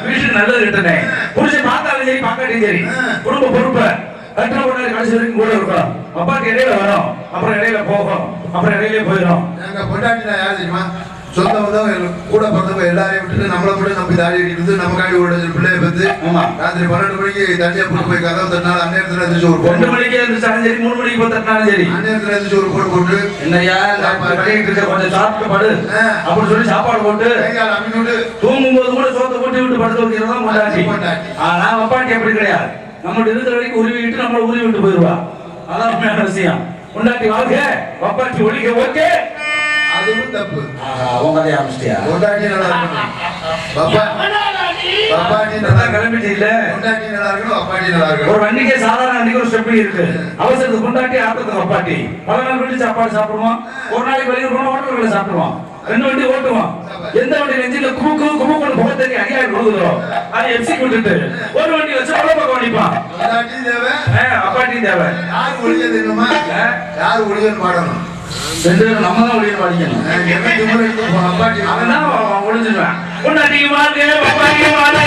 வீட்டுக்கு நல்லது கிட்டனே புருஷன் பார்த்தாலும் சரி பார்க்காட்டியும் சரி குடும்ப பொறுப்பை கட்டுற கொண்டாடி கடைசி வரைக்கும் கூட இருக்கணும். அப்பாக்கு இடையில வரும், அப்புறம் இடையில போகும், அப்புறம் இடையிலே போயிடும். எங்க பொண்டாட்டி யார் தெரியுமா? சொந்த கூட பிறந்தவங்க எல்லாரையும் விட்டுட்டு நம்மளை மட்டும் நம்பி தாடி அடிக்கிறது, நமக்காண்டி ஒரு பிள்ளைய பத்தி ராத்திரி 12 மணிக்கு தண்ணியை போட்டு போய் கதவு தட்டினாலும் அந்நேரத்துல இருந்துச்சு ஒரு 2 மணிக்கு இருந்துச்சாலும் சரி 3 மணிக்கு போய் தட்டினாலும் சரி அந்நேரத்துல இருந்துச்சு ஒரு போட்டு போட்டு என்னையா கொஞ்சம் சாப்பிட்டு படு அப்படின்னு சொல்லி சாப்பாடு போட்டு அப்படின்னு தூங்கும் போது கூட சோத்தை போட்டு விட்டு படுத்து வைக்கிறதான் பொண்டாட்டி. ஆனா அப்பாட்டி அப்படி கிடையாது. நம்மளுடைய இருக்கிற வரைக்கும் உருவிட்டு நம்மளை உருவி விட்டு போயிடுவா. அதான் உண்மையான விஷயம். பொண்டாட்டி வாழ்க, அப்பாட்டி ஒழிக்க ஓகே, அதுவும் தப்பு. அவங்க கதையை ஆரம்பிச்சிட்டியா? பொண்டாட்டி நல்லா இருக்கணும், பாப்பாட்டி நல்லா கிளம்பிட்டு இல்ல, பொண்டாட்டி நல்லா இருக்கணும், அப்பாட்டி நல்லா இருக்கணும். ஒரு வண்டிக்கே சாதாரண வண்டிக்கு ஒரு ஸ்டெப் இருக்கு. அவசரத்துக்கு பொண்டாட்டி, ஆட்டத்துக்கு அப்பாட்டி. பல நாள் வீட்டு சாப்பாடு சாப்பிடுவோம், ஒரு நாளைக்கு வெளியே போனா ஹோட்டல்களை சாப்பிடுவோம், 2 வண்டி ஓட்டுவோம். எந்த வண்டி நெஞ்சில குமுக்கு குமுக்கு புகை தண்ணி அடியாடி கொடுக்குறோம், அதை எப்சி விட்டுட்டு ஒரு வண்டி வச்சு பல பக்கம் அடிப்பான். பொண்டாட்டி தேவை, அப்பாட்டி தேவை. யார் ஒளிய தெரியுமா? யார் ஒளியன்னு பாடணும், நம்ம தான் ஒளிய பாடிக்கணும். அவன் ஒளிஞ்சிருவேன். பொண்டாட்டி வாழ்க, அப்பாட்டி வாழ்க,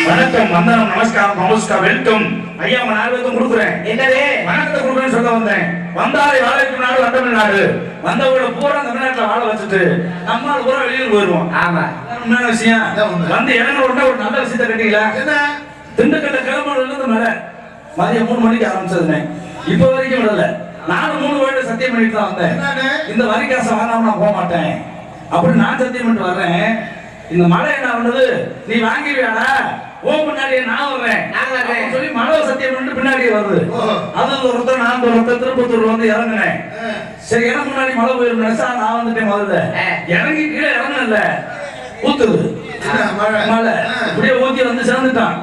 வணக்கம், வந்தனம், நமஸ்காரம், நமஸ்காரம், வெல்கம். ஐயா உங்க நாளுக்கும் கொடுக்குறேன். என்னவே வணக்கத்தை கொடுக்குறேன்னு சொல்ல வந்தேன். வந்தாரை வாழ வைக்கும் நாடு வந்தமிழ் நாடு. வந்தவங்கள பூரா தமிழ்நாட்டுல வாழ வச்சுட்டு நம்மளால பூரா வெளியூர் போயிருவோம். ஆமா, உண்மையான விஷயம். வந்து இறங்க உடனே ஒரு நல்ல விஷயத்த கட்டிங்களா? திண்டுக்கல்ல கிளம்புறதுல இருந்து மேல மதியம் 3 மணிக்கு ஆரம்பிச்சதுனே இப்ப வரைக்கும் விடல. நானும் 3 வருடம் சத்தியம் பண்ணிட்டு தான் வந்தேன். இந்த வரி காசை வாங்காம நான் போக மாட்டேன் அப்படி நான் சத்தியம் பண்ணிட்டு வர்றேன். இந்த மழை என்ன பண்ணுது, நீ வாங்கிடுவியாடா, ஓ முன்னாடியே நான் வர்றேன் சொல்லி மழை சத்தியம் பண்ணிட்டு பின்னாடியே வருது. அது ஒருத்தர் நான் ஒருத்தர் திருப்பத்தூர்ல வந்து இறங்குனேன். சரி எனக்கு முன்னாடி மழை போயிடும் நினைச்சா நான் வந்துட்டேன். முதல்ல இறங்கி கீழே இறங்கல, ஊத்துது மழை, இப்படியே ஊத்தி வந்து சேர்ந்துட்டான்.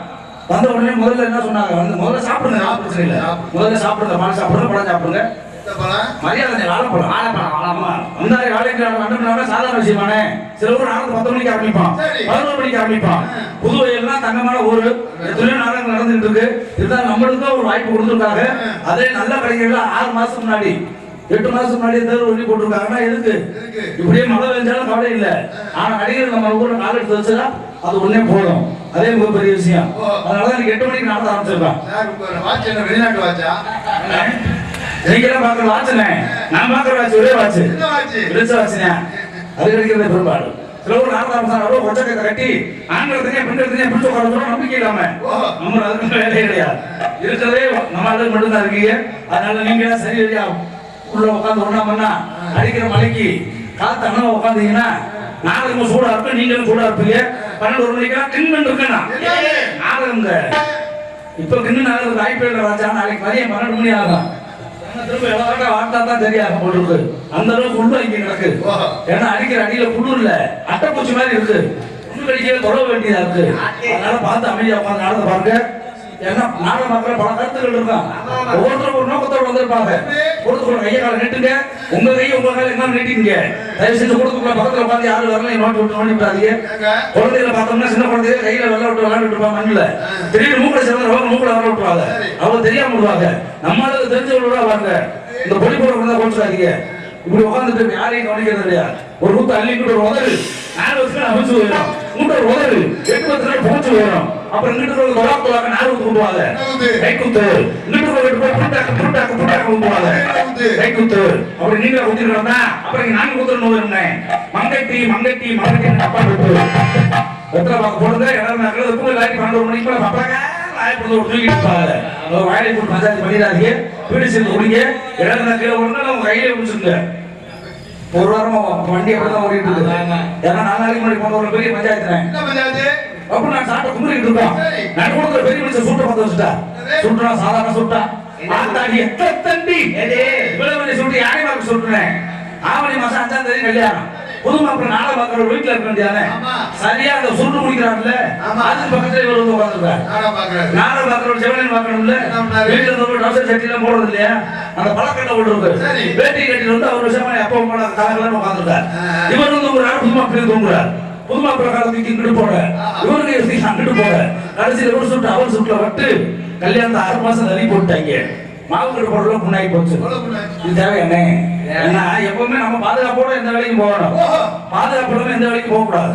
வந்த உடனே முதல்ல என்ன சொன்னாங்க, வந்து முதல்ல சாப்பிடுங்க, பிரச்சனை இல்லை, முதல்ல சாப்பிடுங்க, பழம் சாப்பிடுங்க, பழம் சாப்பிடுங்க, மரியாதை வாழைப்பழம் வந்தாரு. வாழைப்பழம் சாதாரண விஷயமானே. சில ஊர் நாளைக்கு 10 மணிக்கு ஆரம்பிப்பான், 11 மணிக்கு ஆரம்பிப்பான். புதுவையெல்லாம் தங்கமான ஊரு, எத்தனையோ நாடகம் நடந்துட்டு இருக்கு. இதுதான் நம்மளுக்கும் ஒரு வாய்ப்பு கொடுத்துருக்காங்க. அதே நல்ல கலைஞர்கள் 6 மாசம் முன்னாடி 8 மாசம் முன்னாடி தேர்வு எழுதி போட்டிருக்காங்கன்னா எதுக்கு? இப்படியே மழை பெஞ்சாலும் கவலை இல்லை. ஆனா நடிகர் நம்ம ஊர்ல கால் எடுத்து வச்சா அது ஒன்னே போதும். அதே மிகப்பெரிய விஷயம். அதனாலதான் எனக்கு 8 மணிக்கு நடத்த ஆரம்பிச்சிருக்கேன். வெளிநாட்டு வாட்சா நீங்கெல்லாம் பாக்குற வாட்சுனே, நான் பாக்குற வாட்ச் ஒரே வாட்ச், வெளிச்ச வாட்சுனே. அது கிடைக்கிறதே பெரும்பாடு. சில ஊர் நாற்பது ஒச்சக்கத்தை கட்டி ஆண்கள் தனியா பெண்கள் தனியா பிடிச்ச உட்கார நம்பிக்கை இல்லாம நம்ம அதுக்கு வேலையே கிடையாது. இருக்கிறதே நம்ம ஆளுக்கு மட்டும்தான் இருக்கீங்க. அதனால நீங்க சரி வழியா உள்ள உட்காந்து ஒண்ணா பண்ணா அடிக்கிற மலைக்கு காத்து அண்ணா உட்காந்தீங்கன்னா நாளைக்கு சூடா இருப்பேன், நீங்களும் சூடா இருப்பீங்க. 12 மணிக்கெல்லாம் கிண்ணு இருக்குன்னா நாடகங்க. இப்ப கிண்ணு நாடகத்துக்கு ஐபிஎல் ராஜா நாளைக்கு மதியம் 12 மணி ஆகும். திரும்ப எவ்வளவு வார்த்தா தான் தெரியாது போட்டுருக்கு. அந்த அளவுக்கு உள்ள இங்க கிடக்கு. ஏன்னா அடிக்கிற அடியில குளிர்ல அட்டைப்பூச்சி மாதிரி இருக்கு, புண்ணு கடிக்கையில தொட வேண்டியதா இருக்கு. அதனால பார்த்து அமைதியா உட்காந்து நாடகம் பாருங்க. ஏன்னா நாடகம் பார்க்குற பல கருத்துக்கள் இருக்கும். ஒவ்வொருத்தரும் ஒரு நோக்கத்தோடு வந்திருப்பாங்க. கொடுத்துக்கணும், கையை கால நீட்டுங்க, உங்க கையை உங்க கால என்ன நீட்டிங்க. தயவு செஞ்சு கொடுத்துக்கலாம். பக்கத்துல பார்த்து யாரும் வரல நோட்டு விட்டு நோண்டிப்பாதீங்க. குழந்தைகளை பார்த்தோம்னா சின்ன குழந்தைய கையில வெள்ள விட்டு விளையாண்டு இருப்பாங்க மண்ணில். திடீர்னு மூக்கை சேர்ந்து மூக்கல வர விட்டுருவாங்க. அவங்க தெரியாம விடுவாங்க. நம்மளுக்கு தெரிஞ்சவங்களோட வாங்க. இந்த பொடி போட போட்டுறாதீங்க. இப்படி உட்காந்துட்டு யாரையும் கவனிக்கிறது இல்லையா? ஒரு ஊத்து அள்ளிக்கிட்டு ஒரு உதவி 4 வருஷம் அமைச்சு போயிடும். உங்க உதவு 8 நாள் போச்சு வரும் அப்புறம் இங்கிட்டு ஒரு தொலாக்குவாங்க நாலு குத்துவாங்க கை குத்து இங்கிட்டு ஒரு புட்டாக்கு குத்துவாங்க கை குத்து அப்படி நீங்க குத்திக்கிறதா அப்புறம் நாங்க குத்துறணும் வரும்னே மங்கட்டி அப்பா குத்து எத்தனை பார்க்க போடுங்க இடம் நாங்கள் தூங்க லாட்டி 12 மணிக்கு மேல பாப்பாங்க வாய்ப்பு தூக்கிட்டு இருப்பாங்க வாயை போட்டு பஞ்சாயத்து பண்ணிடாதீங்க வீடு சேர்ந்து குடிங்க இடம் கீழே ஒண்ணு நம்ம கையில பிடிச்சிருங்க ஒரு வாரமா வண்டி அப்படிதான் ஓடிட்டு இருக்கு ஏன்னா 4 நாளைக்கு முன்னாடி போன ஒரு பெரிய பஞ்சாயத்து அப்ப நான் சாப்பிட்ட கும்பிட்டு இருக்கோம் நான் கொடுக்குற பெரிய மனுஷன் சுட்ட பார்த்து வச்சுட்டா சுட்டுனா சாதாரண சுட்டா ஆத்தாடி எத்தனை தண்டி இவ்வளவு சுட்டு யாரை பார்க்க சுட்டுனேன் ஆவணி மாசம் 5ஆம் தேதி கல்யாணம் புது மாப்பிள்ள நாளை பார்க்கற வீட்டுல இருக்க வேண்டியதானே சரியா அந்த சுருட்டு முடிக்கிறான்ல அதுக்கு பக்கத்துல இவர் வந்து உட்கார்ந்துருக்காரு நாளை பார்க்கற செவனன் பார்க்கணும்ல வீட்டுல இருந்து டவுசர் சட்டி எல்லாம் போடுறது இல்லையா அந்த பழக்கட்டை விட்டுருக்கு வேட்டி கட்டிட்டு வந்து அவர் விஷயமா அப்பா அம்மா கலகலன்னு உட்கார்ந்துருக்காரு இவர் வந்து ஒரு நாள் புது மாப்பிள்ளை தூங்குறாரு புது மாப்பிள்ளை காலத்துக்கு இங்கிட்டு போட இவருக்கு அங்கிட்டு போட கடைசியில் இவர் சுட்டு அவர் சுட்டுல விட்டு கல்யாணத்தை 6 மாசம் தள்ளி போட்டாங்க மாவு கட்டு போடுறது முன்னாடி போச்சு இது தேவை என்ன ஏன்னா எப்பவுமே நம்ம பாதுகாப்போட எந்த வேலைக்கும் போகணும் பாதுகாப்பு எந்த வேலைக்கும் போக கூடாது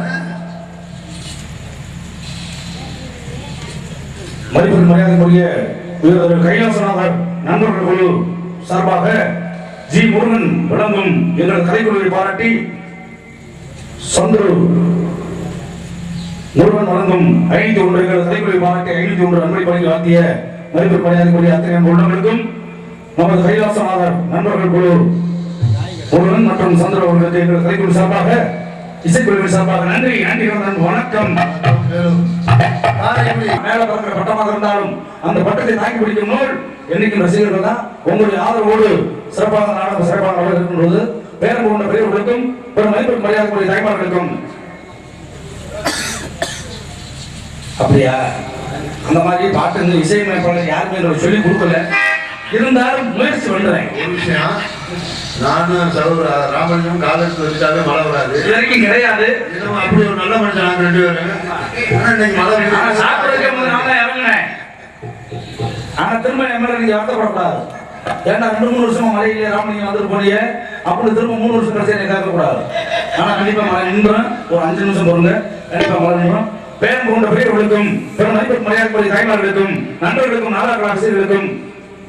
மதிப்பு மரியாதைக்குரிய கைலாசநாதர் நண்பர்கள் குழு சார்பாக ஜி முருகன் விளங்கும் எங்கள் கலைக்குழுவை பாராட்டி சந்துரு முருகன் வழங்கும் 501 எங்கள் கலைக்குழுவை பாராட்டி 501 நன்மை பணிகள் ஆக்கிய மதிப்பு மரியாதைக்குரிய அத்தனை உள்ளவர்களுக்கும் நமது கைலாசநாதர் நண்பர்கள் குழு முருகன் மற்றும் சந்திர அவர்களுக்கு எங்கள் கலைக்குழு சார்பாக இசைக்குழுவின் சார்பாக நன்றி வணக்கம். மேல பறக்கிற பட்டமாக இருந்தாலும் அந்த பட்டத்தை தாக்கி பிடிக்கும் நூல் என்னைக்கும் ரசிகர்கள் தான். உங்களுடைய ஆதரவோடு சிறப்பாக நாடகம் சிறப்பாக இருக்கும்போது பேரம் கொண்ட பெரியவர்களுக்கும் ஒரு மதிப்பு மரியாதைக்குரிய தாய்மார்களுக்கும் அப்படியா அந்த மாதிரி பாட்டு இசையமைப்பாளர் யாருமே சொல்லி கொடுக்கல. இருந்தாலும் முயற்சி பண்றேன். ஒரு விஷயம், நானும் சகோதர ராமலிங்கம் காலேஜ் வச்சுட்டாவே மழை வராது, இது வரைக்கும் கிடையாது. அப்படி ஒரு நல்ல மனுஷன் நாங்க 2 பேரும். ஆனா இன்னைக்கு மழை சாப்பிடுறதுக்கு போது நான் தான் இறங்கினேன். ஆனா திரும்ப என் மேல நீங்க வருத்தப்படக்கூடாது. ஏன்னா 2-3 வருஷமா மழையிலே ராமலிங்கம் வந்துட்டு போனீங்க, அப்படி திரும்ப 3 வருஷம் கழிச்சு என்னை கேட்கக்கூடாது. ஆனா கண்டிப்பா மழை நின்றேன். ஒரு 5 நிமிஷம் பொறுங்க, கண்டிப்பா மழை நின்றோம். பேரம் கொண்ட பெரியவர்களுக்கும் பெரும் மதிப்பு மரியாதைக்குரிய தாய்மார்களுக்கும் நண்பர்களுக்கும் நாடக ஆசிரியர்களுக்கும்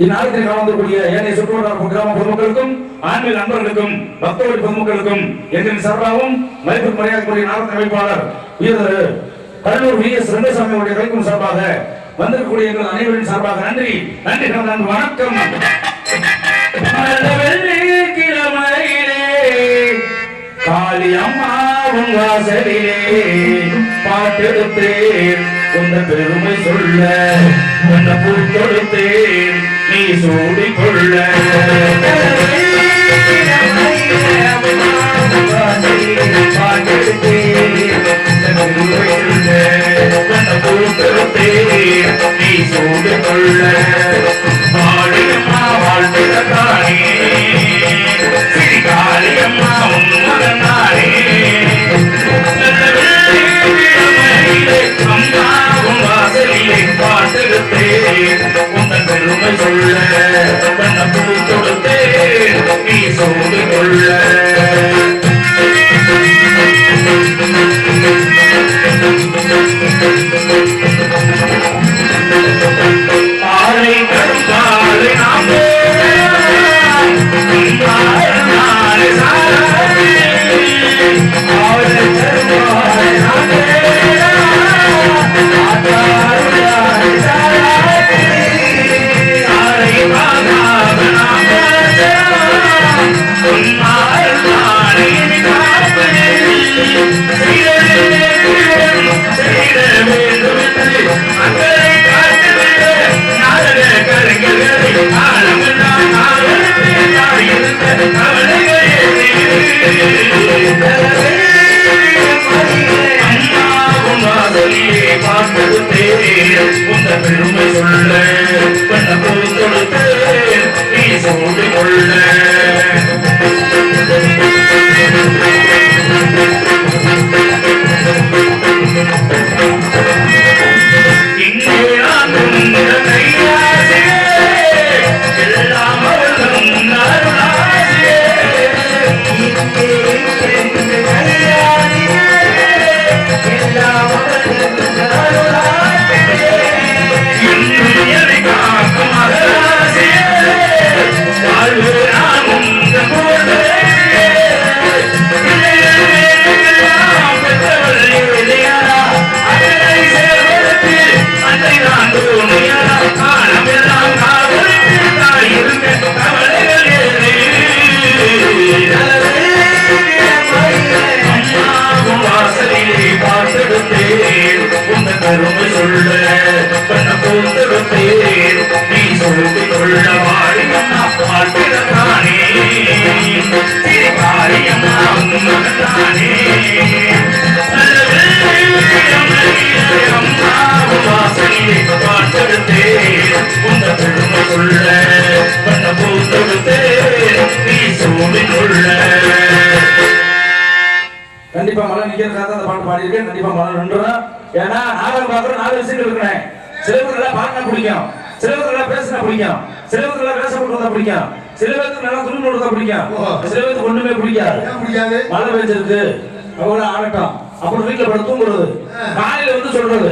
இந்நாளத்தில் கலந்துக்கூடிய ஏனைய சுற்றுவட்டார கிராம பொதுமக்களுக்கும் ஆன்மீக நண்பர்களுக்கும் பக்தவழி பொதுமக்களுக்கும் எங்களின் சார்பாகவும் மதிப்பு மரியாதைக்குரிய நாடக அமைப்பாளர் உயர் கடலூர் VS ரெங்கசாமியுடைய கலைக்கும் சார்பாக வந்திருக்கக்கூடிய எங்கள் அனைவரின் சார்பாக நன்றி வணக்கம். கிழமையிலே காளி அம்மாவும் வாசலிலே பாட்டெடுத்தேன் உந்த பெருமை சொல்ல, உன்னை பூ கொடுத்தேன் நீ சூடிக்கொள்ள. நீ சூடிக்கொள்ள வாழ்த்துக்கானே ஸ்ரீ காளியம்மா உன் மகனானே. அம்மாவும் வாசலிலே பாட்டெடுத்தேன் உந்தன் பெருமை சொல்ல, உன்னை பூ கொடுத்தேன் நீ சூடிக்கொள்ள. பாலை கரும்பாலை நாம் உந்த பெருமை சொல்ல, பண்ண போய் கொடுத்து நீ சூடிக்கொள்ள. இங்கே நான் உந்த கையாசே எல்லாம் அவர்களும் அருளாசே. இங்கே கையாசே எல்லாம் பெருமை சொல்ல பண்ண போத்தெடுத்தேன் நீ சொல்லி கொள்ள வாழியம்மா வாழ்த்திடத்தானே காரியம்மா உண்மதானே வாசலிலே பார்த்தெடுத்தேன் உந்த பெருமை சொல்ல பண்ண போத்தெடுத்தேன் நீ சொல்லி கொள்ள. கண்டிப்பா மழை நிக்கிறதுக்காக அந்த பாட்டு பாடியிருக்கேன். கண்டிப்பா மழை நின்றுடும். ஏன்னா நாடகம் பார்க்குற 4 விஷயங்கள் இருக்கிறேன். சிலவர்கள் பாடினா பிடிக்கும், சிலவர்கள் பேசினா பிடிக்கும், சிலவர்கள் வேஷம் போட்டு பிடிக்கும், சில பேருக்கு நல்லா துணி போட்டு பிடிக்கும், சில பேருக்கு ஒண்ணுமே பிடிக்காது. மழை பெஞ்சிருக்கு அவ்வளவு ஆகட்டும் அப்படி வீட்டுல படுத்து தூங்குறது, காலையில வந்து சொல்றது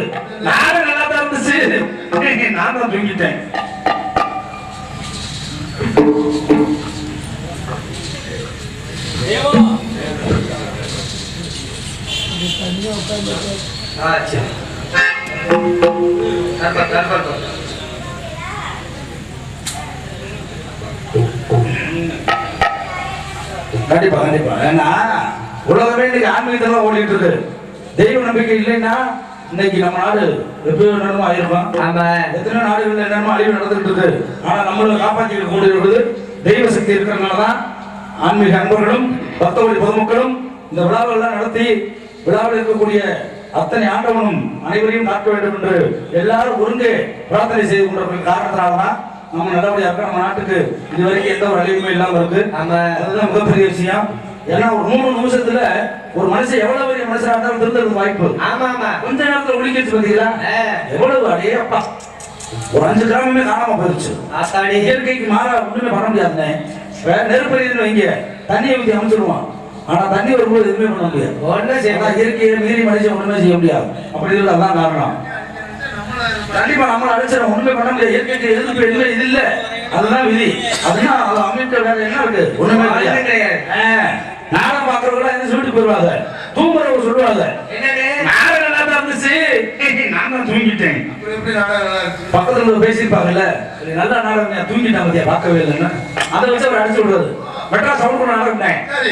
நானும் நல்லா தான் இருந்துச்சு நான் தான் தூங்கிட்டேன். கண்டிப்பா கண்டிப்பா. ஏன்னா உலகமே இன்னைக்கு ஆன்மீகத்துல ஓடிட்டு இருக்கு. தெய்வ நம்பிக்கை இல்லைன்னா இன்னைக்கு நம்ம நாடு எப்பயோ என்னமோ ஆயிருக்கும். எத்தனை நாடுகள் என்னமோ அழிவு நடந்துட்டு இருக்கு. ஆனா நம்மளை காப்பாற்றிக்க கூடிய தெய்வ சக்தி இருக்கிறதுனாலதான் ஆன்மீக அன்பர்களும் பக்தவழி பொதுமக்களும் இந்த விழாவெல்லாம் நடத்தி விழாவில் இருக்கக்கூடிய அத்தனை ஆண்டவனும் அனைவரையும் காக்க வேண்டும் என்று எல்லாரும் ஒருங்கே பிரார்த்தனை செய்து கொண்டிருக்கிற காரணத்தினால்தான் நம்ம நல்லபடியா இருக்க. நம்ம நாட்டுக்கு இதுவரைக்கும் எந்த ஒரு அழிவுமே இல்லாம இருக்கு. அதுதான் மிகப்பெரிய விஷயம். ஏன்னா ஒரு 3 நிமிஷத்துல ஒரு மனுஷன் எவ்வளவு பெரிய மனுஷனா இருந்தாலும் திருந்ததுக்கு வாய்ப்பு. கொஞ்ச நேரத்துல ஒழிக்கிச்சு பாத்தீங்களா எவ்வளவு அடையப்பா ஒரு 5 கிராமமே காணாம போயிருச்சு. இயற்கைக்கு மாறா ஒண்ணுமே பண்ண முடியாதுன்னு நெருப்பறின்னு வைங்க தண்ணியை ஊற்றி அமைச்சிருவான். ஆனா தண்ணி வரும்போது எதுவுமே பண்ண முடியாது. இயற்கையை மீறி மனுஷன் ஒண்ணுமே செய்ய முடியாது. அப்படி இல்லை, அதான் காரணம். கண்டிப்பா நம்மள அடிச்சிடும், ஒண்ணுமே பண்ண முடியாது. இயற்கைக்கு எதிர்ப்பு எதுவுமே இது இல்ல, அதுதான் விதி. அதுதான் அது அமைக்க வேற என்ன இருக்கு, ஒண்ணுமே கிடையாது. நாடகம் பாக்குறவங்க என்ன சொல்லிட்டு போயிருவாங்க, தூங்குறவங்க சொல்லுவாங்க நாடகம் நல்லா தான் இருந்துச்சு நான் தான் தூங்கிட்டேன். பக்கத்துல பேசியிருப்பாங்கல்ல நல்லா நாடகம் தூங்கிட்டேன் பத்தியா பார்க்கவே இல்லைன்னு அதை வச்சு அவர் அடிச்சு விடுறது. மெட்ராஸ் சவுண்ட் பண்ண நாடகம்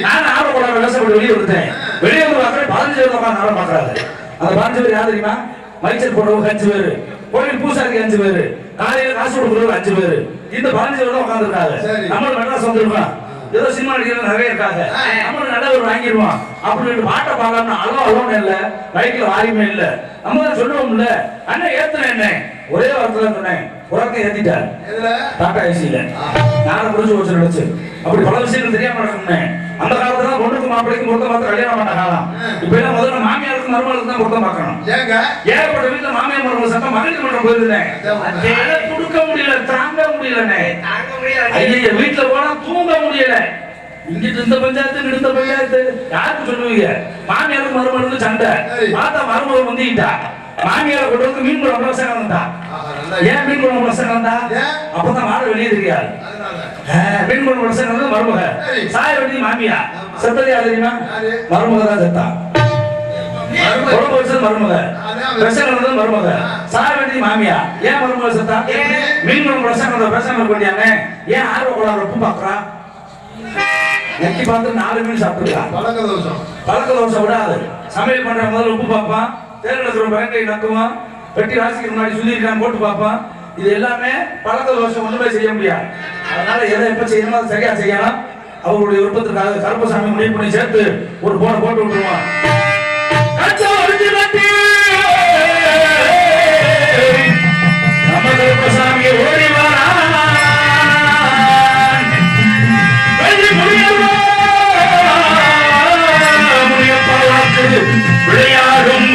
நான் நாடகம் போட விவசாயம் வெளியே விடுத்தேன். வெளியே வந்து பார்க்கறேன் 15 பேர் உட்காந்து நாடகம் பாக்குறாரு. அந்த 15 பேர் யார் தெரியுமா? மைச்சல் போடுறவங்க 5 பேரு, கோயில் பூசாரிக்கு 5 பேரு, காலையில காசு கொடுக்குறவங்க 5 பேரு, இந்த 15 பேர் தான் உட்கார்ந்து இருக்காங்க. நம்ம மெட்ராஸ் வந்துருக்கோம், ஏதோ சினிமா நடிகர்கள் நிறைய இருக்காங்க, நம்ம நல்ல ஒரு வாங்கிடுவோம் அப்படின்னு பாட்டை பார்க்கலாம்னா அளவுன்னு இல்ல, பைக்ல வாரியுமே இல்ல. நம்ம தான் சொல்லுவோம்ல அண்ணன் ஏத்துன என்ன ஒரே வாரத்துல சொன்னேன் உரத்தை ஏத்திட்டார் டாடா ஏசியில நானும் புரிஞ்சு வச்சு நினைச்சு அப்படி பல விஷயங்கள் தெரியாம நடக்கணும். அந்த காலத்துல பொண்ணுக்கு மாப்பிளைக்கு பொருத்தம் பார்த்து கல்யாணம் பண்ண காலம். இப்ப எல்லாம் முதல்ல மாமியாருக்கு மருமகளுக்கு தான் பொருத்தம் பார்க்கணும். ஏகப்பட்ட வீட்டுல மாமியார் மருமகள் சட்டம் மகளிர் மன்றம் போயிருந்தேன், கொடுக்க முடியல, தாங்க முடியலண்ணே. ஐயா வீட்டுல போனா தூங்க முடியல. இங்கிட்டு இந்த பஞ்சாயத்து இந்த பஞ்சாயத்து யாருக்கு சொல்லுவீங்க? மாமியாருக்கு மருமகளுக்கு சண்டை பார்த்தா மருமகள் வந்துட்டா மாமியாரை கொண்டு வந்து மீன் குழம்பு ரசம் வந்தா. ஏன் மீன் குழம்பு ரசம் வந்தா? அப்பதான் மாடு வெளியே தெரியாது. மீன் குழம்பு ரசம் வந்து மருமக சாய வெட்டி மாமியா செத்தது யாரு தெரியுமா? மருமக தான் செத்தா. குழம்பு வச்சது மருமக, ரசம் வந்தது மருமக, சாய வெட்டி மாமியா. ஏன் மருமக செத்தா? மீன் குழம்பு ரசம் வந்த பேசாம இருக்க வேண்டியாங்க. ஏன் ஆர்வ கோளாறு உப்பு பாக்குறா? நெக்கி பார்த்து 4 மீன் சாப்பிட்டுருக்கா. பழக்க தோசை விடாது. சமையல் பண்ற முதல்ல உப்பு பார்ப்பான், தேர்தல் பயங்கை நக்குவான், வெட்டி ராசிக்கு முன்னாடி சொல்லியிருக்கான் போட்டு பார்ப்பான். இது எல்லாமே பழக்க தோஷம் ஒண்ணுமே செய்ய முடியாது. அதனால எதை எப்ப செய்யணும் அதை சரியா செய்யலாம். அவருடைய விருப்பத்திற்காக கருப்பசாமி முடிவு பண்ணி சேர்த்து ஒரு போனை போட்டு விட்டுருவான். நம்ம கருப்பசாமி ஓடிவான் விளையாடும்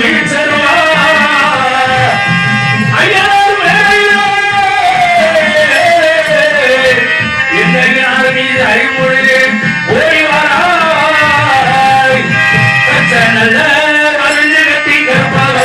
அறிவுரையே ஓடிவாராய் நல்ல அறிந்து கட்டி கற்பாக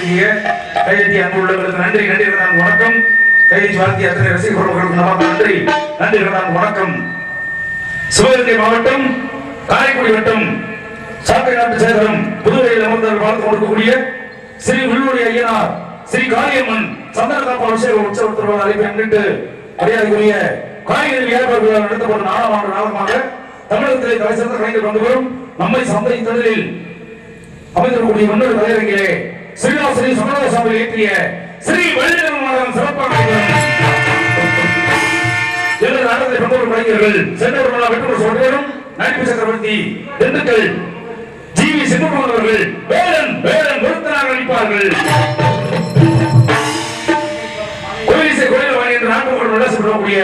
வாழ்த்திய கையெழுத்தி அன்பு உள்ளவர்களுக்கு நன்றி நன்றி நான் வணக்கம். கையெழுத்தி வாழ்த்திய அத்தனை ரசிகர்களுக்கு நன்றி நன்றி நான் வணக்கம். சிவகங்கை மாவட்டம் காரைக்குடி வட்டம் சாக்கை நாட்டு சேகரம் புதுவையில் அமர்ந்தவர் பார்த்து கொடுக்கக்கூடிய ஸ்ரீ உள்ளூரி ஐயனார் ஸ்ரீ காளியம்மன் சந்தன காப்பு அபிஷேக உற்சவத்திற்கு அழைப்பை முன்னிட்டு மரியாதைக்குரிய காய்கறி வியாபாரிகளால் நடத்தப்படும் நாடகமாக தமிழகத்திலே தலை சிறந்த கலைஞர் கொண்டு வரும் நம்மை சந்தை தொழிலில் அமைந்திருக்கக்கூடிய முன்னோடி தலைவர்களே ஸ்ரீராசிரி சமணசாமி ஏற்றிய ஸ்ரீ வெள்ளிடம் சிறப்பாக எனது நாடகத்தை பங்கேற்கும் கலைஞர்கள் சென்றவர்கள் வெற்றி சொல்றேன் நடிப்பு சக்கரவர்த்தி திண்டுக்கல் ஜிவி சிங்கப்பூர் அவர்கள் வேலன் வேலன் பொருத்தனாக நடிப்பார்கள். கோயிலிசை கோயில் வாணி என்று நாட்டுக்குள் விளாசப்படக்கூடிய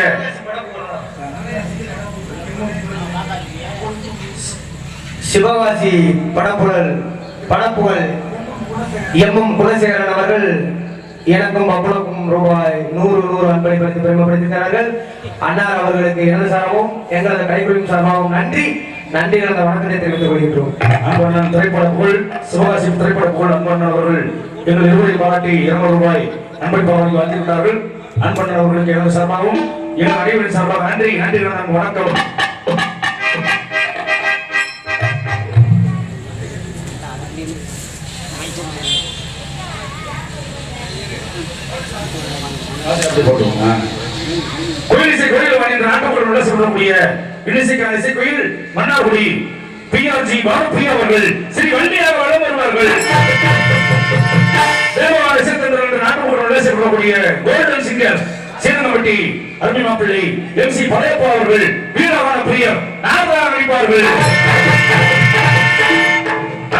சிவகாசி படப்புகழ் எம் குலசேகரன் அவர்கள் எனக்கும் அவ்வளவுக்கும் ரூபாய் 100 அன்பளிப்படுத்தி பெருமைப்படுத்தினார்கள். அன்னார் அவர்களுக்கு எனது சார்பாகவும் எங்களது கைகுலியும் சார்பாகவும் நன்றி கலந்த வணக்கத்தை தெரிவித்துக் கொள்கின்றோம். அன்பண்ணன் திரைப்பட புகழ் சிவகாசி திரைப்பட புகழ் அன்பண்ணன் அவர்கள் எங்கள் இருவரை பாராட்டி 200 ரூபாய் அன்பளிப்பாக வாழ்த்திவிட்டார்கள். அன்பண்ணன் அவர்களுக்கு எனது சார்பாகவும் எங்கள் அனைவரின் சார்பாக நன்றி கலந்த வணக்கம். கோயிலிசை கோயில் வாணி என்ற நாட்டுக்குள் விளாசப்படக்கூடிய இசைக்கான இசை கோயில் மன்னார்குடி பிஆர்ஜி பாரதியா அவர்கள் ஸ்ரீ வள்ளியாக வளம் வருவார்கள். தேவவான இசைத்தந்தர் என்ற நாட்டுக்குள் விளாசப்படக்கூடிய கோல்டன் சிங்கர் சீரங்கப்பட்டி அருமை மாப்பிள்ளை எம் சி பழையப்பா அவர்கள் வீரவான பிரியர் நாரதாக நடிப்பார்கள்.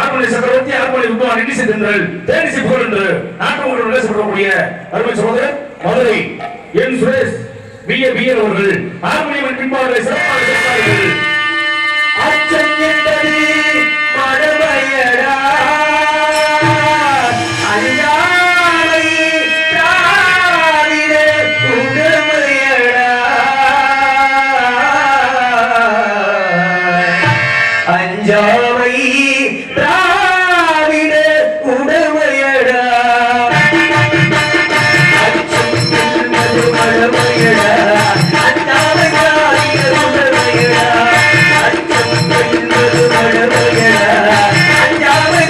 ஆர்மணி சக்கரவர்த்தி ஆர்மணி வித்வான் இசை தென்றல் தேனிசை புகழ் என்று நாட்டுக்குள் விளாசப்படக்கூடிய அருமை சகோதரர் மதுரை என் சுரேஷ் பிஏ அவர்கள் ஹார்மோனியம் பின்பாடுகளை சிறப்பாக சேர்த்தார்கள். அச்சம் என்பது மடமையடா அஞ்சாமை திராவிட உடமையடா அஞ்சாமை திராவிட உடமையடா அஞ்சாமை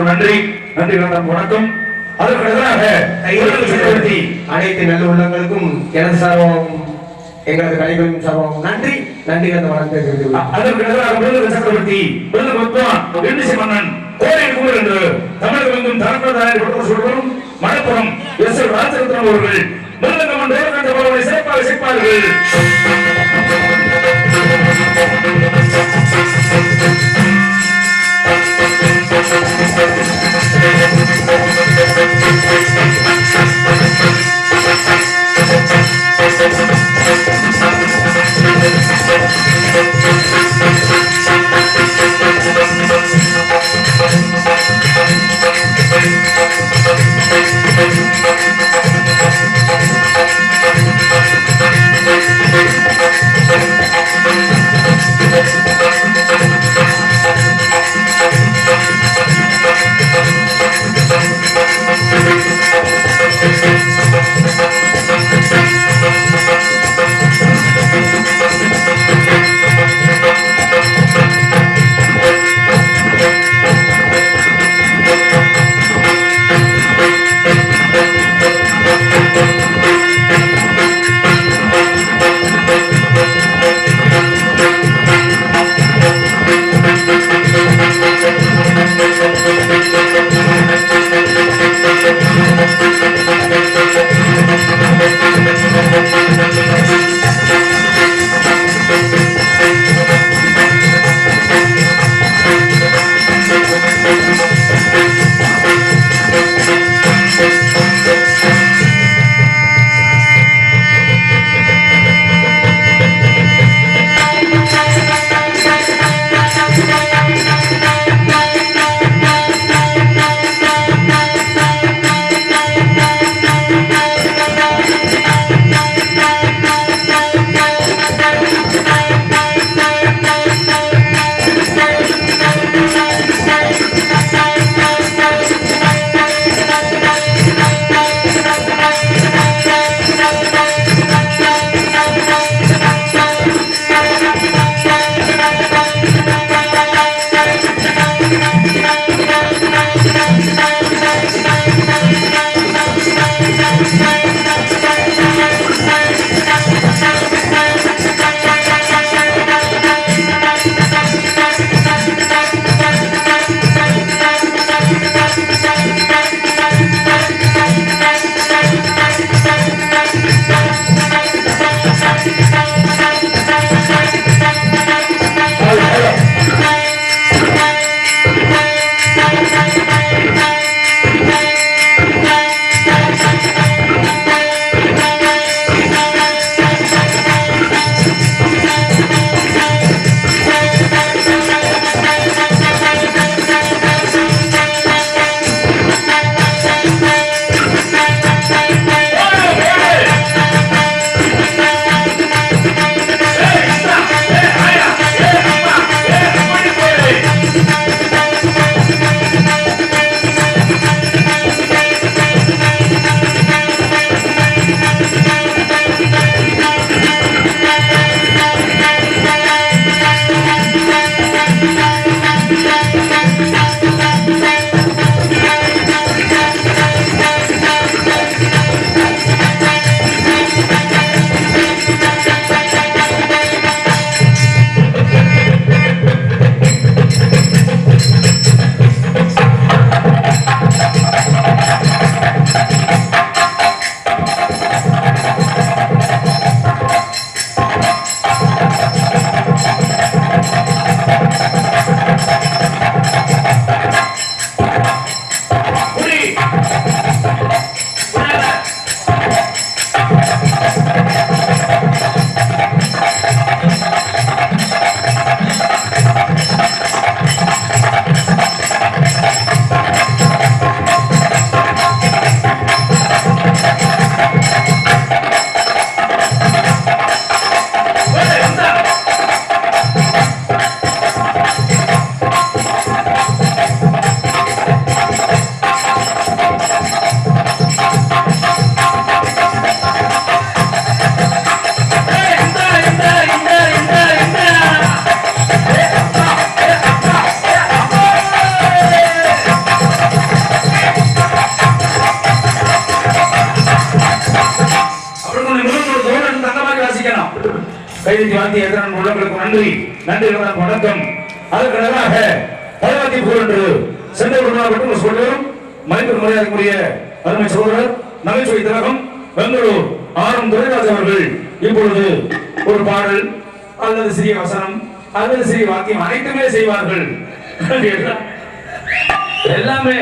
நன்றி நன்றி வணக்கம். அதற்கு எதிராக சக்கரவர்த்தி அனைத்து நல்ல உள்ளங்களுக்கும் எனது சார்பாகவும் எங்களது கலைகளின் சார்பாகவும் நன்றி நன்றி அந்த வணக்கத்தை தெரிவித்துள்ளோம். அதற்கு எதிராக விருதுநகர் சக்கரவர்த்தி விருதுநகர் என்டிசி மன்னன் கோடை குமர் என்று தமிழகம் தரப்பதாரி சொல்வரும் மலப்புறம் எஸ் எல் ராஜரத்னம் அவர்கள் விருதுநகர் மன்ற சிறப்பாக சேர்ப்பார்கள். கைதி வாத்திய எதிரான உள்ளவர்களுக்கு நன்றி நன்றி வணக்கம். அதற்கு எதிராக பலவாத்தி புகழ் என்று சென்னை குடும்பம் சொல்லும் மதிப்பு மரியாதைக்குரிய அருமை சகோதரர் நகைச்சுவை திலகம் பெங்களூர் ஆர்.எம். துரைராஜ் அவர்கள் இப்பொழுது ஒரு பாடல் அல்லது சிறிய வசனம் அல்லது சிறிய வாக்கியம் அனைத்துமே செய்வார்கள். எல்லாமே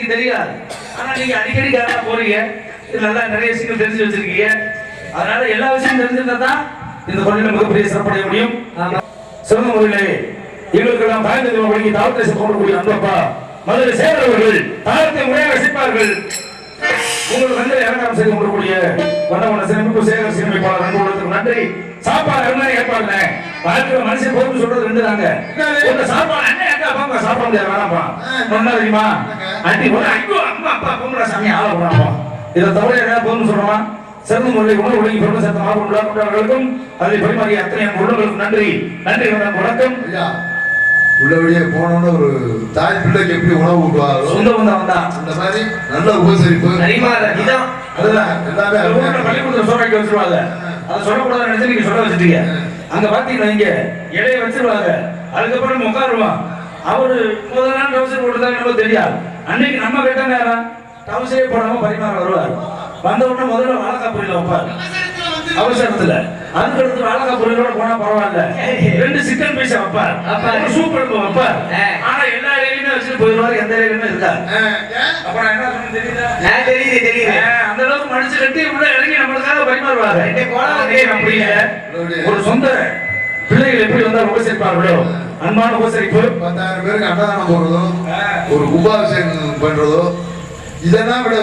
தெரியாது. ஆனா நீங்க அடிக்கடி கேரளா போறீங்க, நல்லா நிறைய விஷயங்கள் தெரிஞ்சு வச்சிருக்கீங்க. அதனால எல்லா விஷயம் தெரிஞ்சிருந்தா தான் இந்த பள்ளியில மிகப்பெரிய சிறப்படைய முடியும். சிறந்த முறையிலே எங்களுக்கு எல்லாம் தாய்ந்த வழங்கி தாழ்த்தை போடக்கூடிய அன்பப்பா மதுரை சேகர் அவர்கள் தாழ்த்தை முறையாக ரசிப்பார்கள். உங்களுக்கு வந்து இறங்காரம் செய்து கொண்டிருக்கூடிய வண்ணவன சிறப்பு சேகர் சிறமைப்பாளர் அன்புள்ளதுக்கு நன்றி. சாப்பாடு அருமையா ஏற்பாடுல வாழ்க்கையில மனுஷன் பொறுப்பு சொல்றது ரெண்டு தாங்க. ஒரு சாப்பாடு அண்ணன் அக்கா அப்பாங்க சாப்பிட முடியாது வேணாப்பா ஒன்னா தெரியுமா அட்டி போட ஐயோ அம்மா அப்பா பொம்பளை சாமி ஆள போறாப்பா. இதை தவிர ஏதாவது பொண்ணு சொல்றோமா சிறந்த முறையில் உணவு ஒழுங்கி பொருள் சேர்த்த மாவட்ட உள்ளவர்களுக்கும் அதை பரிமாறிய அத்தனை உள்ளவர்களுக்கும் நன்றி. நன்றி வணக்கம். உள்ளபடியே போனோன்னு ஒரு தாய் பிள்ளைக்கு எப்படி உணவு ஊட்டுவாரோ சொந்த பந்தம் தான் அந்த மாதிரி நல்ல உபசரிப்பு அதுதான் எல்லாமே பள்ளிக்கூடத்தில் சோறாக்கி வச்சிருவாங்க. அதை சொல்லக்கூடாது நினைச்சு நீங்க சொல்ல வச்சுட்டீங்க. அங்க பாத்தீங்கன்னா இங்க இலைய வச்சிருவாங்க. அதுக்கப்புறம் உட்காருவான். அவரு முதல் நாள் டவுசர் போட்டுதான் நமக்கு தெரியாது. அன்னைக்கு நம்ம கேட்ட நேரம் டவுசரே போடாம பரிமாற வருவார். வந்த உடனே முதல்ல வாழைக்காய் பொரியல வைப்பார் அவசரத்துல. அதுக்கு அடுத்து வாழைக்காய் பொரியலோட போனா பரவாயில்ல 2 சிக்கன் பீஸ் வைப்பார், சூப் எடுப்பு வைப்பார். ஆனா எல்லா இலையுமே வச்சுட்டு போயிடுவாரு, எந்த இலையுமே இருக்காது. அப்ப நான் என்ன சொன்னேன் தெரியுது அந்த அளவுக்கு மடிச்சு கட்டி உள்ள இறங்கி நம்மளுக்காக பரிமாறுவாங்க. அப்படி ஒரு சொந்த பிள்ளைகள் எப்படி வந்தா உபசரிப்பார்களோ அன்பான உபசரிப்பு. 10,000 பேருக்கு அன்னதானம் போடுறதோ ஒரு கும்பாபிஷேகம் பண்றதோ இதெல்லாம் விட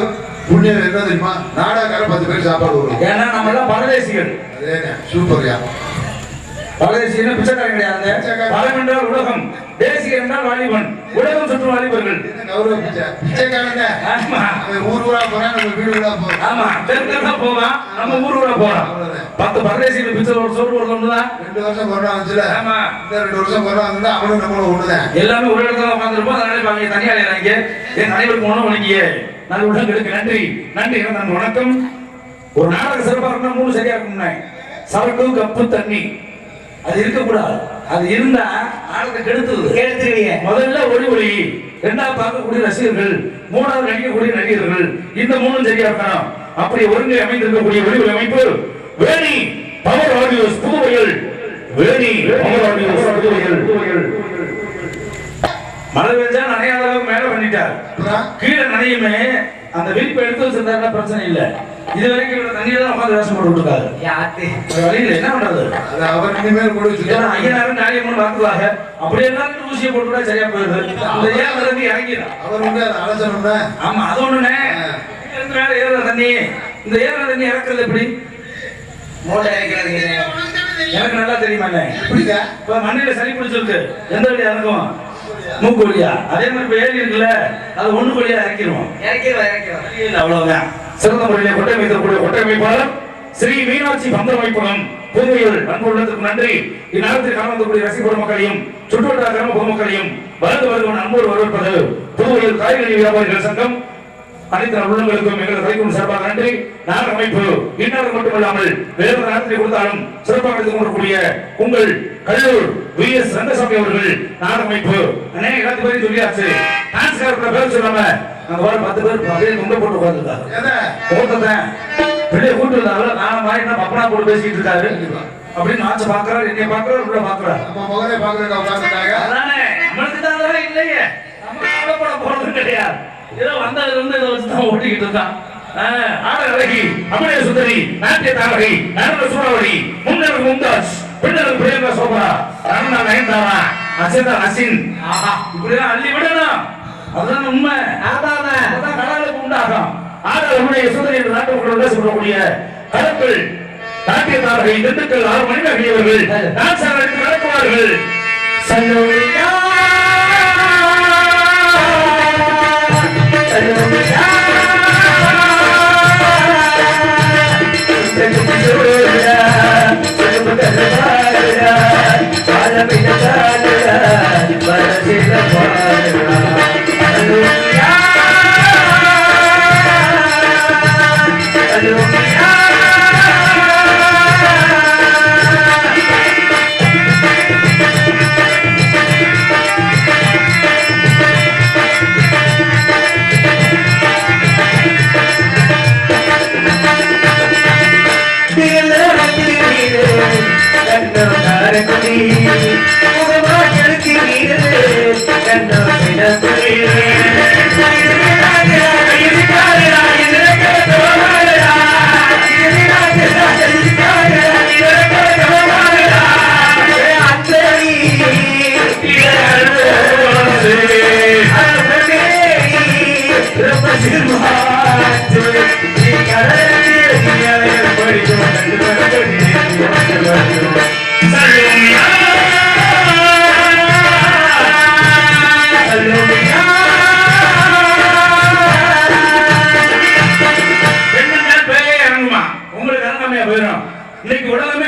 புண்ணியம் என்ன தெரியுமா? நாடாக்கார 10 பேர் சாப்பாடு வரும். ஏன்னா நம்ம எல்லாம் பரதேசிகள். சூப்பர்யா. பரதேசிகள் பிச்சைக்காரன் கிடையாது. பரம் என்றால் உலகம், தேசிகர் என்றால் வாலிபன், உலகம் சுற்றும் வாலிபர்கள். கௌரவ பிச்சைக்காரங்க. ஆமா ஊர் ஊரா போறேன், நம்ம வீடு வீடா போறோம். ஆமா தெருக்கா போவான், நம்ம ஊர் ஊரா போறோம். 10 பரதேசிகள் பிச்சை ஒரு சோறு ஒரு ஒண்ணுதான். 2 வருஷம் கொரோனா வந்துச்சுல. ஆமா இந்த 2 வருஷம் கொரோனா வந்தா அவனும் நம்மளும் ஒண்ணுதான். எல்லாமே ஒரு இடத்துல உட்காந்துருப்போம். அதனால அவங்க தனியா இறங்க என் அனைவருக்கும் உணவு வழங்கிய நல்ல உள்ளங்களுக்கு நன்றி. நன்றி வணக்கம். ஒரு நாடக சிறப்பாக இருந்தா 3 சரியா இருக்கும். சரக்கு கப்பு தண்ணி அது இருக்கக்கூடாது. அது இருந்தா நாடகத்தை கெடுத்துருவீங்க. முதல்ல ஒளி, 2வது பார்க்கக்கூடிய ரசிகர்கள், 3வது நடிக்கக்கூடிய நடிகர்கள். இந்த 3 சரியா இருக்கணும். அப்படி ஒருங்கே அமைந்திருக்கக்கூடிய ஒளி அமைப்பு வேணி பவர் ஆடியோஸ் புதுவையில். வேணி பவர் ஆடியோஸ் புதுவையில். மழை பெஞ்சா நனையாத அளவுக்கு மேல பண்ணிட்டார். கீழே நனையுமே அந்த விரிப்பை எடுத்து வச்சிருந்தா பிரச்சனை இல்லை. இது வரைக்கும் இவ்வளவு தண்ணியில தான் உட்காந்து வேஷம் போட்டு விட்டுருக்காரு. வழியில் என்ன பண்றது? அவர் இனிமேல் கூட ஐயனாரும் காரியமும் பார்த்துவாங்க. அப்படி எல்லாரும் ஊசியை போட்டு சரியா போயிருது. இந்த ஏன் தண்ணி இறங்கிடும். அவர் வந்து அதை அலசணும்னா ஆமா அது ஒண்ணுனே மேல ஏறுற தண்ணி. இந்த ஏறுற தண்ணி இறக்குறது எப்படி? மோட்டர் இறக்கிறது எனக்கு நல்லா தெரியுமாண்ணே. இப்ப மண்ணில சளி பிடிச்சிருக்கு, எந்த வழியா இறங்குவோம்? மூக்கு வழியா. அதே மாதிரி இப்ப ஏறி இருக்குல்ல, அது ஒண்ணு வழியா இறக்கிடுவோம். அவ்வளவுதான். சிறந்த முறையிலே கொட்டமைக்கக்கூடிய கொட்டமைப்பாளர் ஸ்ரீ மீனாட்சி பந்தமைப்பகம் புதுவையில் அன்புள்ளதற்கு நன்றி. இந்நேரத்தில் கலந்துக்கூடிய ரசிகர் மக்களையும் சுற்றுவட்டார கிராம பொதுமக்களையும் வருவன் அன்போடு வரவேற்பது புதுவையில் காய்கறி வியாபாரிகள் சங்கம். அனைத்து உள்ளங்களுக்கும் எங்களது கைக்கும் சிறப்பாக நன்றி. நாடக அமைப்பு இந்நேரம் மட்டுமல்லாமல் வேறு நேரத்தில் கொடுத்தாலும் சிறப்பாக எடுத்துக் கொண்டிருக்கூடிய உங்கள் கல்லூர் VS ரங்கசாமி அவர்கள் நாடக அமைப்பு அநேக எல்லாத்து பேரையும் சொல்லியாச்சு. டான்ஸ்காரர் பேர் சொல்லாம அங்க வர 10 பேர் அப்படியே தொங்க போட்டு உட்காந்துருக்காங்க. பிள்ளைய கூட்டு இருந்தாலும் நான் மாதிரி பப்பனா போட்டு பேசிட்டு இருக்காரு அப்படின்னு ஆச்சு பாக்குறாரு, என்னைய பாக்குறாரு, உள்ள பாக்குறாரு. நம்மளுக்கு தான் இல்லையே, நம்ம போட போறது கிடையாது. ஏதோ வந்ததுல இருந்து இதை வச்சுதான் ஓட்டிக்கிட்டு இருக்கான். ஆடகி அபிநய சுந்தரி, நாட்டிய தாரகி, நடன சூறாவளி, முன்னருக்கு மும்தாஜ், பின்னருக்கு பிரியங்கா சோப்ரா, அருணா நயன்தாரா, அசிதா அசின். இப்படிதான் அள்ளி விடணும். அதுதான் உண்மை. அதான் கடலுக்கு உண்டாகும். ஆடகி சுந்தரி என்ற நாட்டுக்குள்ள சொல்லக்கூடிய கடற்கள் நாட்டிய தாரகை திண்டுக்கல் 6 மணி நகரியவர்கள் டான்ஸ் ஆடி நடக்குவார்கள்.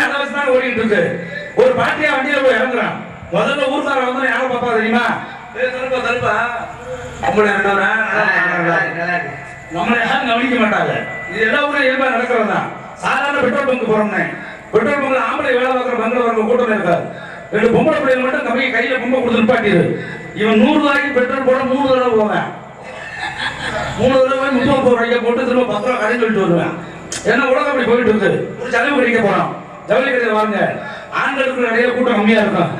அதை வச்சுதான் ஓடிட்டு இருக்கு. ஒரு பாட்டியா வண்டியில போய் இறங்குறான். முதல்ல ஊர்க்கார வந்து யாரை பாப்பா தெரியுமா? தருப்பா உங்களை நம்மளை யாரும் கவனிக்க மாட்டாங்க. இது எல்லா ஊரும் இயல்பா நடக்கிறது தான். சாதாரண பெட்ரோல் பங்க் போறோம்னே, பெட்ரோல் பங்க்ல ஆம்பளை வேலை பார்க்குற பங்கில் வரவங்க கூட்டம் இருக்காது. 2 பொம்பளை பிள்ளைங்க மட்டும் கம்பி கையில பொம்பை கொடுத்து நிப்பாட்டிடு. இவன் 100 ரூபாய்க்கு பெட்ரோல் போட 3 தடவை போவேன். 3 தடவை 30 ரூபாய்க்கு போட்டு திரும்ப 10 ரூபா கடைக்கு சொல்லிட்டு வருவேன். ஏன்னா உலகம் அப்படி போயிட்டு இருக்கு. ஒரு ஜவுளி கடைக்க போறோம், ஜவுளி கடையில் வாங்க, ஆண்களுக்கு நிறைய கூட்டம் கம்மியா இருக்கும்.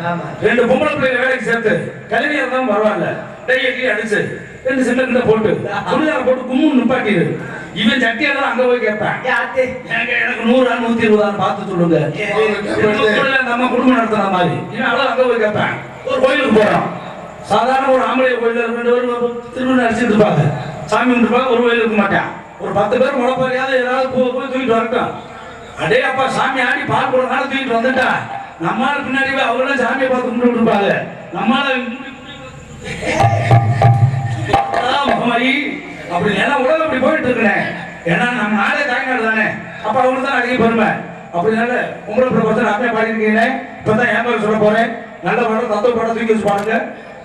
2 பொம்பளை பிள்ளைங்க வேலைக்கு சேர்த்து கல்வியா இருந்தாலும் பரவாயில்ல, டையை அடிச்சு 2 சென்டர்ல போட்டு சுடிதார போட்டு கும்முன்னு நிப்பாட்டிடு. இவன் சட்டியெல்லாம் அங்க போய் கேட்பேன், எனக்கு 100 120 பார்த்து சொல்லுங்க, நம்ம குடும்பம் நடத்துற மாதிரி. இவன் அவ்வளவு அங்க போய் கேட்பேன். ஒரு கோயிலுக்கு போறோம், சாதாரண ஒரு ஆம்பளை கோயில் 2 பேரும் திருமணம் அடிச்சுட்டு இருப்பாங்க, சாமி இருப்பாங்க, ஒரு கோயில் இருக்க மாட்டான். ஒரு 10 பேர் முளைப்பாரியாவது ஏதாவது போய் தூக்கிட்டு வரட்டும். அடே அப்பா சாமி ஆடி பால் போடுறதுனால தூக்கிட்டு வந்துட்டா, நம்மளால பின்னாடி போய் அவங்களும் சாமியை பார்த்து கும்பிட்டு இருப்பாங்க. நம்மளால அப்படி ஏன்னா உலகம் அப்படி போயிட்டு இருக்கேன். ஏன்னா நம்ம நாடே தாய்நாடு தானே, அப்ப அவங்களுக்கு தான் அதிக பெருமை. அப்படினால உங்களை பிரபலத்தை அப்படியே பாடிருக்கீங்க. இப்பதான் என் பேர் சொல்ல போறேன். நல்ல பாடம், தத்துவ பாடம் தூக்கி வச்சு பாருங்க.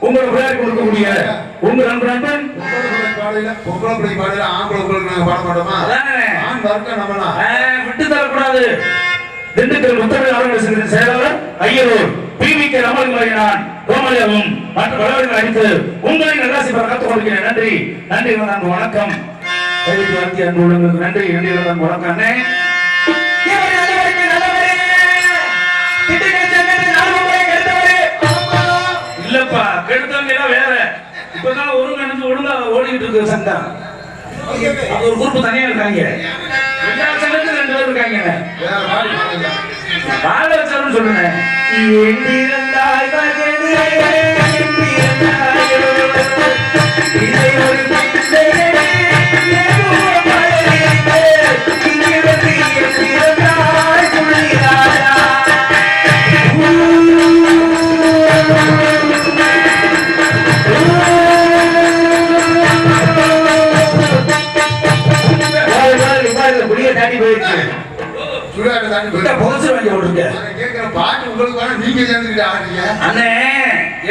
உங்களை விளையாடி கொடுக்கக்கூடிய உங்க நண்பன் பொம்பளை பாடல ஆம்பளை உங்களுக்கு நாங்க பாட மாட்டோமா? ஆண் வர்க்கம் நம்மலாம் விட்டு தரக்கூடாது. திண்டுக்கல் முத்தமிழ் ஆளுநர் செயலாளர் ஐயரூர் PVK ரமணிமலையான் ரோமலியாவும் மற்ற வளவர்கள் அடித்து உங்களை நல்லாசி பெற கற்றுக் கொடுக்கிறேன். நன்றி நன்றி வணக்கம். நன்றி நன்றி வணக்கம். இல்லப்பா கெடுத்தவங்க எல்லாம் வேற. இப்பதான் ஒழுங்கா ஓடிட்டு இருக்கு சங்கம். அது ஒரு குரூப் தனியா இருக்காங்க. எல்லா சங்கத்துக்கும் 2 பேர் இருக்காங்க. வாழ வச்சாருன்னு சொல்லுங்க.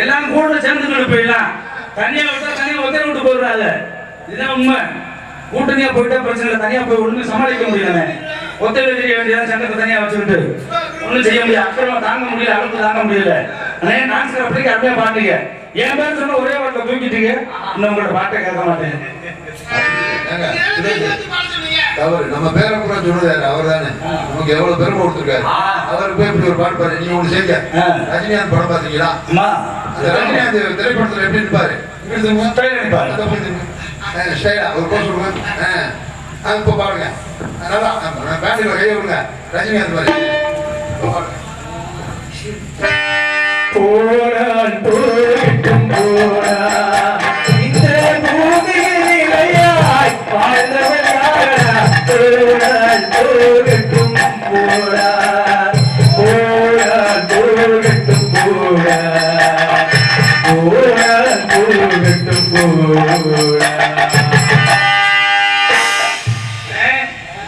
எல்லாம் கூட சேர்ந்து போயிடலாம். தனியா விட்டா தனியா ஒத்தனை விட்டு போயிடுறாங்க. இதுதான் உண்மை. கூட்டணியா போயிட்டா பிரச்சனை இல்லை. தனியா போய் ஒண்ணுமே சமாளிக்க முடியல. ஒத்தனை தெரிய வேண்டியதான் சங்கத்தை தனியா வச்சுக்கிட்டு ஒண்ணும் செய்ய முடியாது. அக்கிரமம் தாங்க முடியல, அளவுக்கு தாங்க முடியல. நான் சில அப்படியே அப்படியே பாட்டீங்க. என் பேர் சொன்ன ஒரே வார்த்தை தூக்கிட்டீங்க. இன்னும் உங்களோட பாட்டை கேட்க மாட்டேன். தவறு. நம்ம பேரை கூட சொன்னது அவர் தானே. நமக்கு எவ்வளவு பெருமை கொடுத்துருக்காரு. அவருக்கு போய் இப்படி ஒரு பாட்டு பாரு. நீங்க ஒண்ணு செய்ய, ரஜினிகாந்த் படம் பாத்தீங்களா? ரஜினிகாந்த் திரைப்படத்துல எப்படி இருப்பாரு? ஒரு கோஷம் சொல்லுங்க. இப்ப பாருங்க, நல்லா பேண்டில் கையை விடுங்க. ரஜினிகாந்த் பாரு.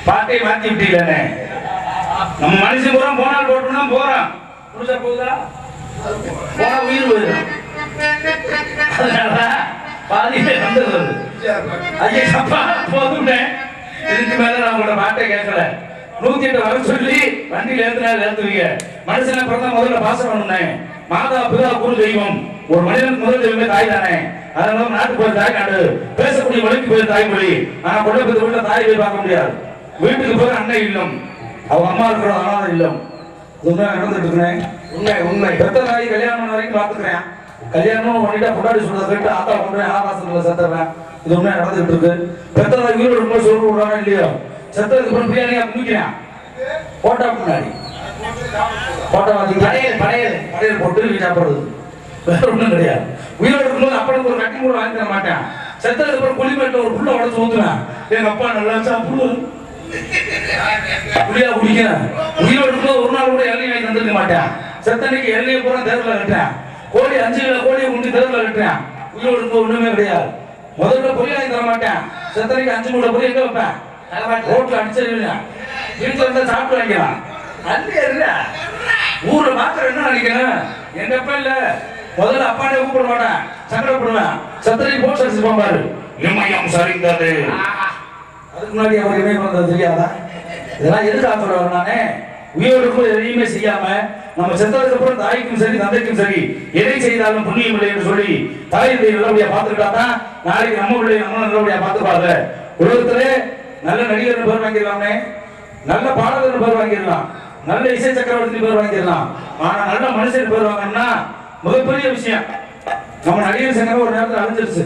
பாட்டை மாத்தி விட்டீங்களே. நம்ம மனுஷன் பூரா போனால் போட்டோம்னா போறான். புரிஞ்சா போகுதா? போனா உயிர் போயிடும். பாதியிலே வந்துடுறது. ஐயா அப்பா போதும்னே. இதுக்கு மேல நான் உங்களோட பாட்டை கேட்கல. 108 வர சொல்லி வண்டியில் ஏத்துவீங்க. மனுஷனை பிறந்தா முதல்ல பாசம் பண்ணு. மாதா பிதா குரு தெய்வம். ஒரு மனிதனுக்கு முதல் தெய்வமே தாய் தானே. அதனால நாட்டுக்கு போய் தாய் நாடு, பேசக்கூடிய மொழிக்கு போய் தாய்மொழி. நான் கொண்டு போய் வீட்டுல தாய் போய் பார்க்க முடியாது. வீட்டுக்கு போய் அன்னை இல்லம், அவங்க அம்மா இருக்கிற அனாதை இல்லம். உண்மை நடந்துட்டு இருக்கிறேன். உண்மை உண்மை. பெத்த தாய் கல்யாணம் வரைக்கும் பார்த்துக்கிறேன். கல்யாணம் பண்ணிட்டா பொண்டாடி சொல்றதை கேட்டு ஆத்தா கொண்டு ஆகாசத்துல செத்துறேன். இது உண்மை நடந்துட்டு இருக்கு. பெத்த தாய் உயிரோடு இருக்கும்போது சொல்ல விடுறாங்க இல்லையோ. செத்ததுக்கு அப்புறம் பிரியாணியா குடிக்கிறேன். போட்டா முன்னாடி போட்டா படையல் போட்டு சாப்பிடுறது வேற ஒண்ணும் கிடையாது. உயிரோடு இருக்கும்போது அப்பனுக்கு ஒரு கட்டி கூட வாங்கி தர மாட்டேன். செத்ததுக்கு அப்புறம் குளிமேட்டில் ஒரு புள்ள உடச்சு ஊத்துவேன். எங்க அப்பா நல்லா சாப்பிடு குடியா குடிக்கிறேன். உயிரோடு இருக்கும்போது ஒரு நாள் கூட எண்ணெய் வாங்கி தந்துருக்க மாட்டேன். செத்தனைக்கு எண்ணெயை பூரா தேர்தல கட்டுறேன். கோழி 5 கிலோ கோழியை முடி தேர்தல கட்டுறேன். உயிரோடு இருக்கும்போது ஒண்ணுமே கிடையாது. முதல்ல பொறி வாங்கி தர மாட்டேன். செத்தனைக்கு 5 மூட பொறி எங்க வைப்பேன்? ரோட்ல அடிச்சிருக்கேன். வீட்டுல இருந்தா சாப்பிட்டு வாங்கிக்கலாம். ஊர்ல மாத்திரம் என்ன நினைக்கணும் எங்க அப்பா இல்ல முதல்ல அப்பானே கூப்பிட மாட்டேன் சங்கடப்படுவேன் சத்திரி போஸ்ட் அடிச்சுப்பான் பாரு இமயம் சரிந்தது அதுக்கு முன்னாடி அவர் இமயம் வந்தது தெரியாதா இதெல்லாம் எதுக்காக சொல்றேன் நானே உயிரோடு எதையுமே செய்யாம நம்ம செத்ததுக்கு அப்புறம் தாய்க்கும் சரி தந்தைக்கும் சரி எதை செய்தாலும் புண்ணியம் இல்லை என்று சொல்லி தாயுடைய நல்லபடியா பார்த்துக்கிட்டா தான் நாளைக்கு நம்ம பிள்ளை நம்ம நல்லபடியா பார்த்துப்பாங்க உலகத்திலே நல்ல நடிகர் பேர் வாங்கிடலாமே நல்ல பாடகர் பேர் வாங்கிடலாம் நல்ல இசை சக்கரவர்த்தி பேர் வாங்கிடலாம் ஆனா நல்ல மனுஷன் பேர் வாங்கணும்னா மிகப்பெரிய விஷயம் நம்ம நடிகர் சங்கம் ஒரு நேரத்தில் அழிஞ்சிருச்சு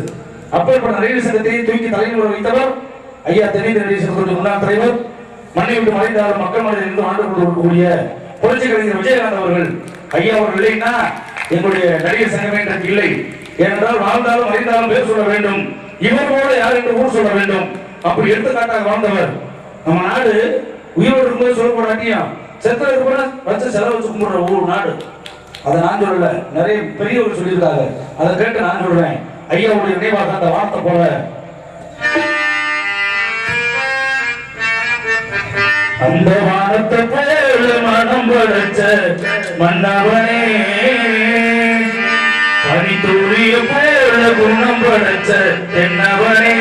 அப்பேற்பட்ட நடிகர் சங்கத்தை தூக்கி தலைவர் வைத்தவர் ஐயா தென்னிந்திய நடிகர் சங்கத்துடைய முன்னாள் தலைவர் மண்ணை விட்டு மறைந்தாலும் மக்கள் மனதில் இருந்து ஆண்டு கொண்டிருக்கக்கூடிய புரட்சி கலைஞர் விஜயகாந்த் அவர்கள் ஐயா அவர்கள் இல்லைன்னா எங்களுடைய நடிகர் சங்கமே இன்றைக்கு இல்லை ஏனென்றால் வாழ்ந்தாலும் மறைந்தாலும் பேர் சொல்ல வேண்டும் இவர்களோட யார் என்று ஊர் சொல்ல வேண்டும் அப்படி எடுத்துக்காட்டாக வாழ்ந்தவர் நம்ம நாடு உயிரோடு இருக்கும்போது சொல்லப்படாட்டியும் செத்ததுக்கு கூட வச்சு செலவு வச்சு கும்பிடுற ஊர் நாடு அதை நான் சொல்லல நிறைய பெரியவர்கள் சொல்லியிருக்காங்க அதை கேட்டு நான் சொல்றேன் ஐயாவுடைய நினைவாக அந்த வார்த்தை போல அந்த வானத்தை போல மனம் படைச்ச மன்னவனே பனித்துளிய போல குணம் படைச்ச தென்னவனே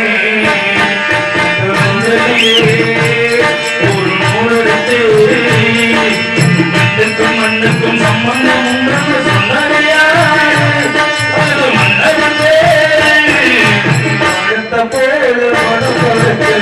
ஒரு நூலெடுத்து மண்ணுக்கும் மண்ணுக்கும் சம்பந்தம் உண்டு சொன்னதையா அது மன்னவனே வானத்தை போல மனம் படைச்ச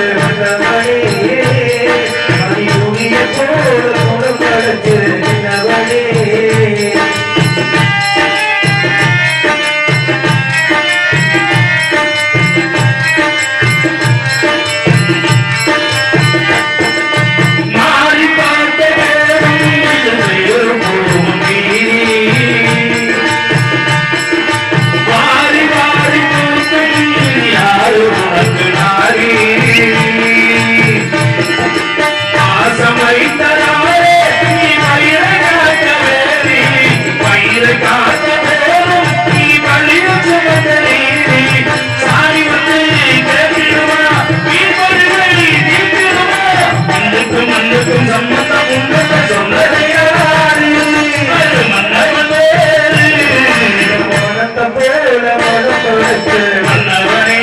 மன்னவனே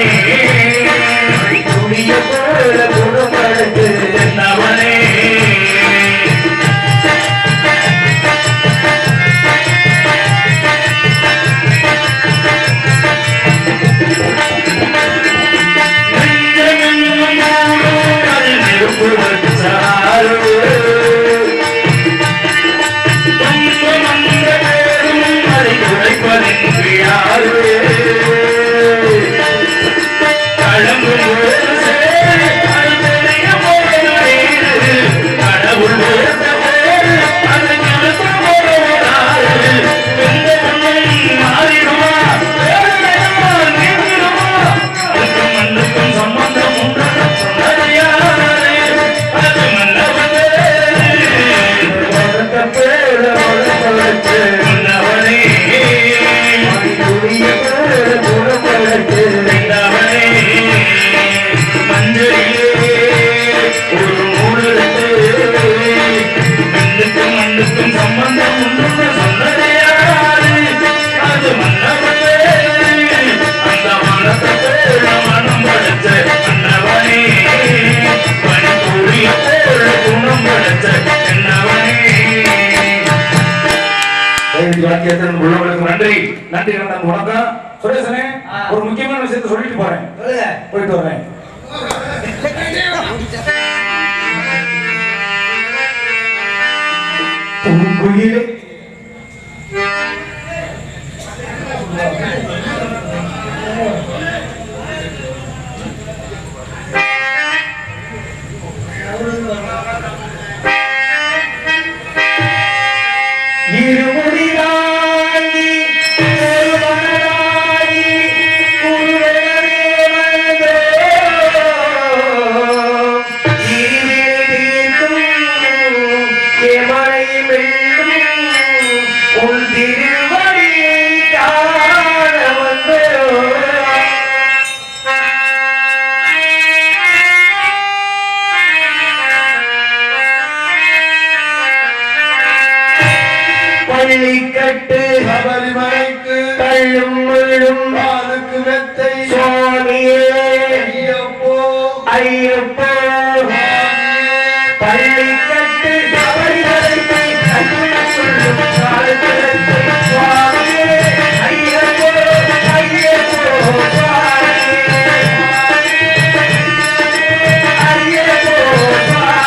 நன்றி நன்றி வணக்கம் சுரேசனே ஒரு முக்கியமான விஷயத்தை சொல்லிட்டு போறேன் போயிட்டு வரேன் பூங்குயிலே பள்ளிக்கட்டு சபரிமலைக்கு கள்ளும் முள்ளும் காலுக்கு மெத்தை சுவாமியே ஐயப்போ ஐயப்போ பள்ளிக்கட்டு சபரிமலைக்கு கள்ளும் முள்ளும் காலுக்கு மெத்தை சுவாமியே ஐயப்போ ஐயப்போ சுவாமியே ஐயப்போ சுவாமியே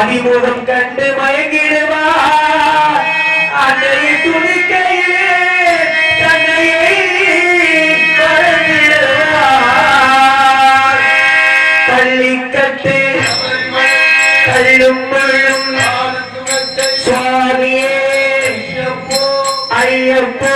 மதிமுகம் கண்டு மயங்கிடுவார் அன்னையை துணிக்கையிலே தன்னையை மறந்திடுவார் பள்ளிக்கட்டு கள்ளும் முள்ளும் சுவாமியே ஐயப்போ